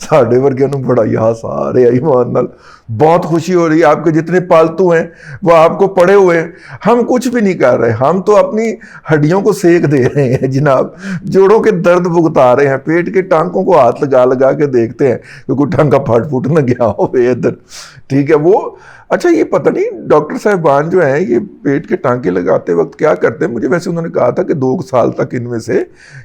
ساڈے ورگے نوں بڑا یاس آ رہا ایمان نال, بہت خوشی ہو رہی ہے. آپ کے جتنے پالتو ہیں وہ آپ کو پڑے ہوئے ہیں, ہم کچھ بھی نہیں کر رہے, ہم تو اپنی ہڈیوں کو سیک دے رہے ہیں جناب, جوڑوں کے درد بھگتا رہے ہیں, پیٹ کے ٹانکوں کو ہاتھ لگا لگا کے دیکھتے ہیں کہ کوئی ٹانکا پھٹ پھٹ نہ گیا ہو ادھر. ٹھیک ہے, وہ اچھا یہ پتہ نہیں ڈاکٹر صاحبان جو ہیں یہ پیٹ کے ٹانکے لگاتے وقت کیا کرتے ہیں. مجھے ویسے انہوں نے کہا تھا کہ 2 سال تک ان میں سے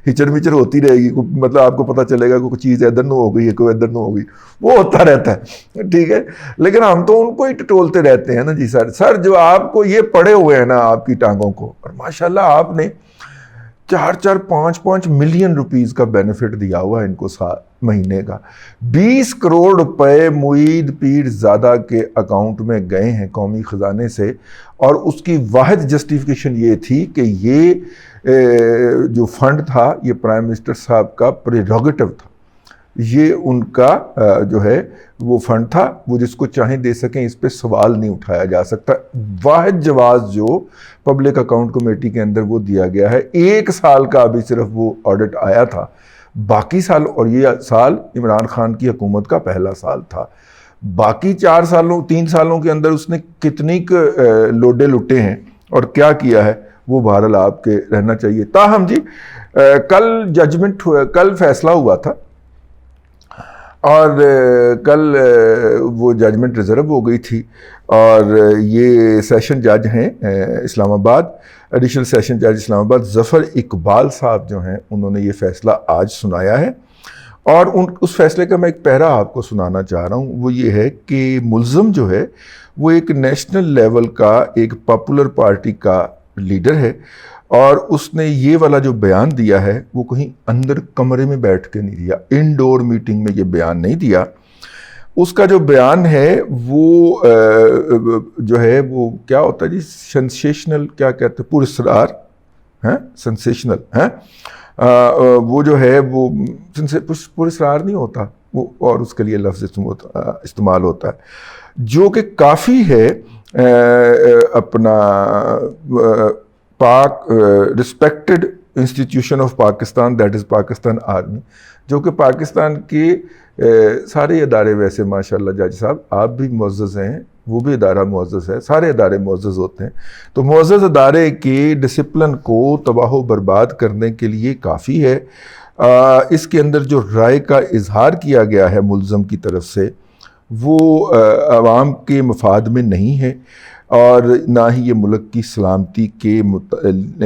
ہچڑ مچڑ ہوتی رہے گی, مطلب آپ کو پتہ چلے گا کوئی چیز ادھر نہ ہو گئی ہے, کوئی ادھر نہ ہو گئی, وہ ہوتا رہتا ہے. ٹھیک ہے, لیکن ہم تو ان کو ہی ٹٹولتے رہتے ہیں نا جی سر جو آپ کو یہ پڑے ہوئے ہیں نا آپ کی ٹانگوں کو, اور ماشاءاللہ آپ نے 4-5 ملین روپیز کا بینیفٹ دیا ہوا ہے ان کو مہینے کا. 20 کروڑ روپے معید پیر زادہ کے اکاؤنٹ میں گئے ہیں قومی خزانے سے, اور اس کی واحد جسٹیفیکیشن یہ تھی کہ یہ جو فنڈ تھا یہ پرائم منسٹر صاحب کا پریروگیٹو تھا, یہ ان کا جو ہے وہ فنڈ تھا, وہ جس کو چاہیں دے سکیں, اس پہ سوال نہیں اٹھایا جا سکتا. واحد جواز جو پبلک اکاؤنٹ کمیٹی کے اندر وہ دیا گیا ہے, 1 سال کا ابھی صرف وہ آڈٹ آیا تھا, باقی سال, اور یہ سال عمران خان کی حکومت کا پہلا سال تھا, باقی 3 سالوں کے اندر اس نے کتنی لوڈے لٹے ہیں اور کیا کیا ہے وہ بہرحال آپ کے رہنا چاہیے. تاہم جی کل فیصلہ ہوا تھا, اور کل وہ ججمنٹ ریزرو ہو گئی تھی, اور یہ سیشن جج ہیں اسلام آباد, ایڈیشنل سیشن جج اسلام آباد ظفر اقبال صاحب جو ہیں, انہوں نے یہ فیصلہ آج سنایا ہے. اور اس فیصلے کا میں ایک پیرا آپ کو سنانا چاہ رہا ہوں. وہ یہ ہے کہ ملزم جو ہے وہ ایک نیشنل لیول کا ایک پاپولر پارٹی کا لیڈر ہے, اور اس نے یہ والا جو بیان دیا ہے وہ کہیں اندر کمرے میں بیٹھ کے نہیں دیا, انڈور میٹنگ میں یہ بیان نہیں دیا. اس کا جو بیان ہے وہ جو ہے وہ کیا ہوتا ہے جی, سینسیشنل کیا کہتے ہیں, پراسرار ہیں, سینسیشنل ہیں, وہ جو ہے وہ پراسرار نہیں ہوتا وہ, اور اس کے لیے لفظ استعمال ہوتا ہے جو کہ کافی ہے اپنا respected institution of Pakistan, that is Pakistan army, جو کہ پاکستان کے سارے ادارے, ویسے ماشاءاللہ جج صاحب آپ بھی معزز ہیں, وہ بھی ادارہ معزز ہے, سارے ادارے معزز ہوتے ہیں, تو معزز ادارے کے ڈسپلن کو تباہ و برباد کرنے کے لیے کافی ہے. اس کے اندر جو رائے کا اظہار کیا گیا ہے ملزم کی طرف سے وہ عوام کے مفاد میں نہیں ہے, اور نہ ہی یہ ملک کی سلامتی کے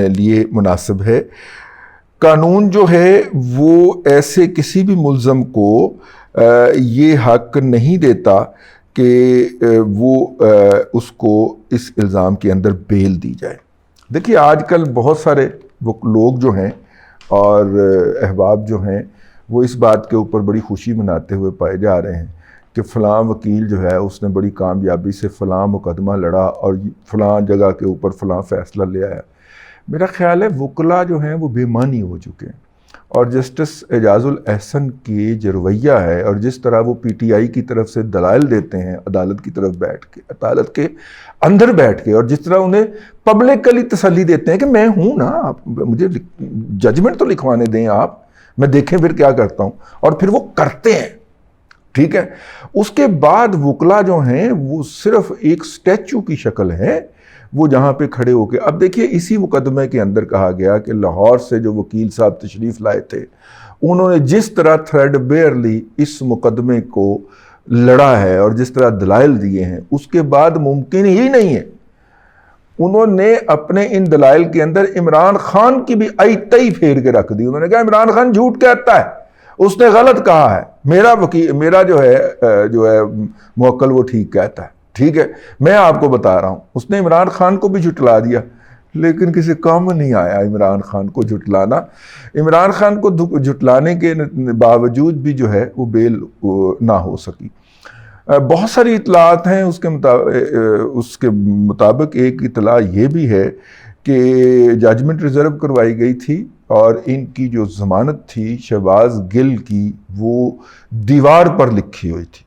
لیے مناسب ہے. قانون جو ہے وہ ایسے کسی بھی ملزم کو یہ حق نہیں دیتا کہ وہ اس کو اس الزام کے اندر بیل دی جائے. دیکھیے آج کل بہت سارے وہ لوگ جو ہیں اور احباب جو ہیں وہ اس بات کے اوپر بڑی خوشی مناتے ہوئے پائے جا رہے ہیں کہ فلاں وکیل جو ہے اس نے بڑی کامیابی سے فلاں مقدمہ لڑا اور فلاں جگہ کے اوپر فلاں فیصلہ لے آیا. میرا خیال ہے وکلا جو ہیں وہ بے معنی ہو چکے ہیں, اور جسٹس اعجاز الاحسن کی جو رویہ ہے اور جس طرح وہ پی ٹی آئی کی طرف سے دلائل دیتے ہیں عدالت کی طرف بیٹھ کے, عدالت کے اندر بیٹھ کے, اور جس طرح انہیں پبلکلی تسلی دیتے ہیں کہ میں ہوں نا, آپ مجھے ججمنٹ تو لکھوانے دیں, آپ میں دیکھیں پھر کیا کرتا ہوں, اور پھر وہ کرتے ہیں. ٹھیک ہے, اس کے بعد وکلا جو ہیں وہ صرف ایک اسٹیچو کی شکل ہے, وہ جہاں پہ کھڑے ہو کے. اب دیکھیے اسی مقدمے کے اندر کہا گیا کہ لاہور سے جو وکیل صاحب تشریف لائے تھے انہوں نے جس طرح تھریڈ بیئرلی اس مقدمے کو لڑا ہے اور جس طرح دلائل دیے ہیں, اس کے بعد ممکن ہی نہیں ہے انہوں نے اپنے ان دلائل کے اندر عمران خان کی بھی تئی پھیر کے رکھ دی. انہوں نے کہا عمران خان جھوٹ کہتا ہے, اس نے غلط کہا ہے, میرا جو ہے موکل وہ ٹھیک کہتا ہے. ٹھیک ہے, میں آپ کو بتا رہا ہوں اس نے عمران خان کو بھی جھٹلا دیا, لیکن کسی کام نہیں آیا عمران خان کو جھٹلانا. عمران خان کو جھٹلانے کے باوجود بھی جو ہے وہ بیل نہ ہو سکی. بہت ساری اطلاعات ہیں اس کے مطابق. ایک اطلاع یہ بھی ہے کہ ججمنٹ ریزرو کروائی گئی تھی اور ان کی جو ضمانت تھی شہباز گل کی وہ دیوار پر لکھی ہوئی تھی,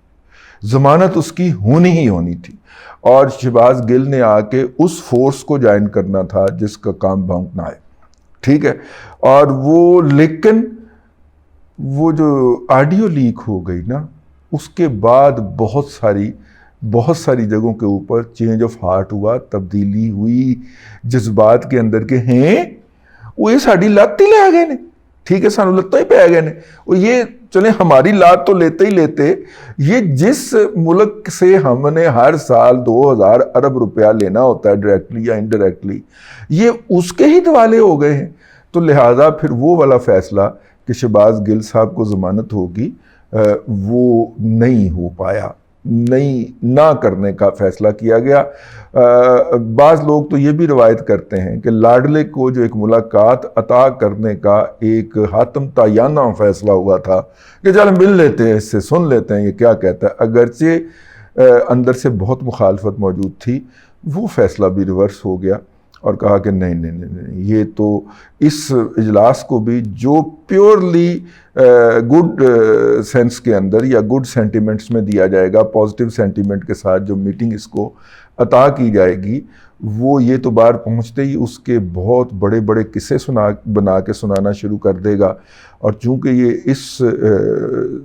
ضمانت اس کی ہونی ہی ہونی تھی, اور شہباز گل نے آ کے اس فورس کو جوائن کرنا تھا جس کا کام بھونک نہ آئے. ٹھیک ہے, اور وہ لیکن وہ جو آڈیو لیک ہو گئی نا، اس کے بعد بہت ساری جگہوں کے اوپر چینج آف ہارٹ ہوا، تبدیلی ہوئی جذبات کے اندر کے ہیں وہ یہ ساڑی لات ہی لے گئے نے، ٹھیک ہے سانو لتوں ہی پہ گئے نے، اور یہ چلیں ہماری لات تو لیتے ہی لیتے، یہ جس ملک سے ہم نے ہر سال 2000 ارب روپیہ لینا ہوتا ہے ڈائریکٹلی یا انڈائریکٹلی، یہ اس کے ہی دوالے ہو گئے ہیں۔ تو لہٰذا پھر وہ والا فیصلہ کہ شہباز گل صاحب کو ضمانت ہوگی وہ نہیں ہو پایا، نہ کرنے کا فیصلہ کیا گیا۔ بعض لوگ تو یہ بھی روایت کرتے ہیں کہ لاڈلے کو جو ایک ملاقات عطا کرنے کا ایک حاتم تایانہ فیصلہ ہوا تھا کہ چل مل لیتے ہیں، اس سے سن لیتے ہیں یہ کیا کہتا ہے، اگرچہ اندر سے بہت مخالفت موجود تھی، وہ فیصلہ بھی ریورس ہو گیا اور کہا کہ نہیں، یہ تو اس اجلاس کو بھی جو پیورلی گڈ سینس کے اندر یا گڈ سینٹیمنٹس میں دیا جائے گا، پازیٹیو سینٹیمنٹ کے ساتھ جو میٹنگ اس کو عطا کی جائے گی، وہ یہ تو باہر پہنچتے ہی اس کے بہت بڑے بڑے قصے بنا کے سنانا شروع کر دے گا، اور چونکہ یہ اس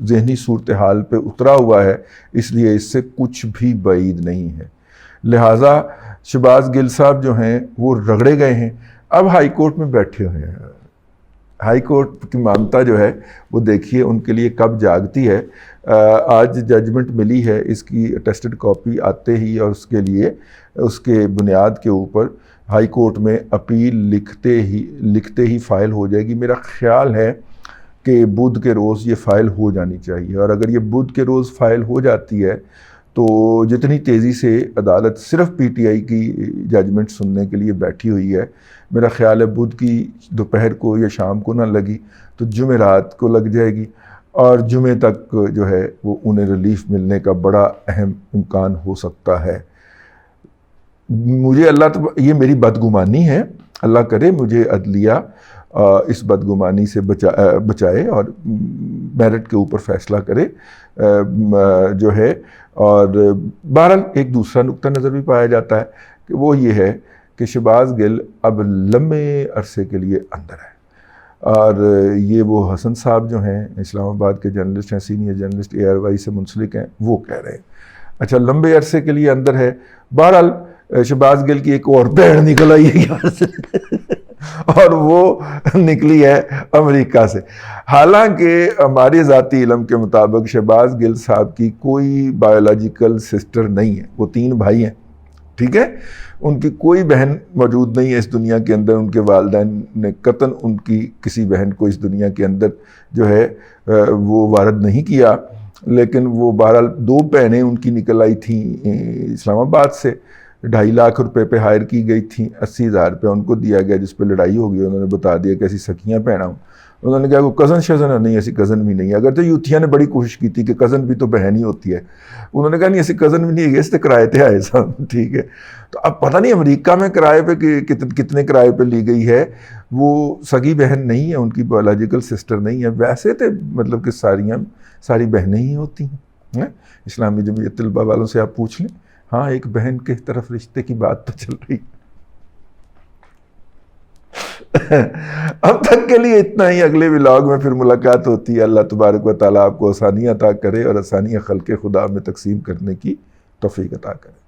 ذہنی صورتحال پہ اترا ہوا ہے، اس لیے اس سے کچھ بھی بعید نہیں ہے۔ لہٰذا شہباز گل صاحب جو ہیں وہ رگڑے گئے ہیں، اب ہائی کورٹ میں بیٹھے ہوئے ہیں۔ ہائی کورٹ کی مانتا جو ہے وہ دیکھیے ان کے لیے کب جاگتی ہے۔ آج ججمنٹ ملی ہے، اس کی اٹیسٹڈ کاپی آتے ہی اور اس کے لیے اس کے بنیاد کے اوپر ہائی کورٹ میں اپیل لکھتے ہی فائل ہو جائے گی۔ میرا خیال ہے کہ بدھ کے روز یہ فائل ہو جانی چاہیے، اور اگر یہ بدھ کے روز فائل ہو جاتی ہے تو جتنی تیزی سے عدالت صرف پی ٹی آئی کی ججمنٹ سننے کے لیے بیٹھی ہوئی ہے، میرا خیال ہے بدھ کی دوپہر کو یا شام کو نہ لگی تو جمعرات کو لگ جائے گی، اور جمعے تک جو ہے وہ انہیں ریلیف ملنے کا بڑا اہم امکان ہو سکتا ہے۔ مجھے یہ میری بدگمانی ہے، اللہ کرے مجھے عدلیہ اس بدگمانی سے بچائے اور میرٹ کے اوپر فیصلہ کرے جو ہے۔ اور بہرحال ایک دوسرا نقطہ نظر بھی پایا جاتا ہے کہ وہ یہ ہے کہ شہباز گل اب لمبے عرصے کے لیے اندر ہے، اور یہ وہ حسن صاحب جو ہیں اسلام آباد کے جرنلسٹ ہیں، سینئر جرنلسٹ ARY سے منسلک ہیں، وہ کہہ رہے ہیں اچھا لمبے عرصے کے لیے اندر ہے۔ بہرحال شہباز گل کی ایک اور بہن نکل آئی ہے یہاں سے اور وہ نکلی ہے امریکہ سے۔ حالانکہ ہمارے ذاتی علم کے مطابق شہباز گل صاحب کی کوئی بایولوجیکل سسٹر نہیں ہے، وہ 3 بھائی ہیں، ٹھیک ہے، ان کی کوئی بہن موجود نہیں ہے اس دنیا کے اندر۔ ان کے والدین نے قطعاً ان کی کسی بہن کو اس دنیا کے اندر جو ہے وہ وارد نہیں کیا، لیکن وہ بہرحال 2 بہنیں ان کی نکل آئی تھیں اسلام آباد سے، 2.5 لاکھ روپے پہ ہائر کی گئی تھیں، 80,000 روپے ان کو دیا گیا، جس پہ لڑائی ہو گئی، انہوں نے بتا دیا کہ ایسی سکیاں پہنا ہوں، انہوں نے کہا کہ کزن شزن نہیں، ایسی کزن بھی نہیں ہے، اگر تو یوتھیا نے بڑی کوشش کی تھی کہ کزن بھی تو بہن ہی ہوتی ہے، انہوں نے کہا نہیں ایسی کزن بھی نہیں ہے، اس سے کرائے تھے آئے صاحب، ٹھیک ہے۔ تو اب پتہ نہیں امریکہ میں کرائے پہ کتنے کرائے پہ لی گئی ہے، وہ سگی بہن نہیں ہے، ان کی بایولوجیکل سسٹر نہیں ہے، ویسے تو مطلب کہ ساری بہنیں ہی ہوتی ہیں۔ اسلامی جمعیت طلبہ والوں سے آپ پوچھ لیں، ہاں ایک بہن کے طرف رشتے کی بات تو چل رہی ہے۔ اب تک کے لیے اتنا ہی، اگلے ولاگ میں پھر ملاقات ہوتی ہے۔ اللہ تبارک و تعالیٰ آپ کو آسانیاں عطا کرے اور آسانیاں خلق خدا میں تقسیم کرنے کی توفیق عطا کرے۔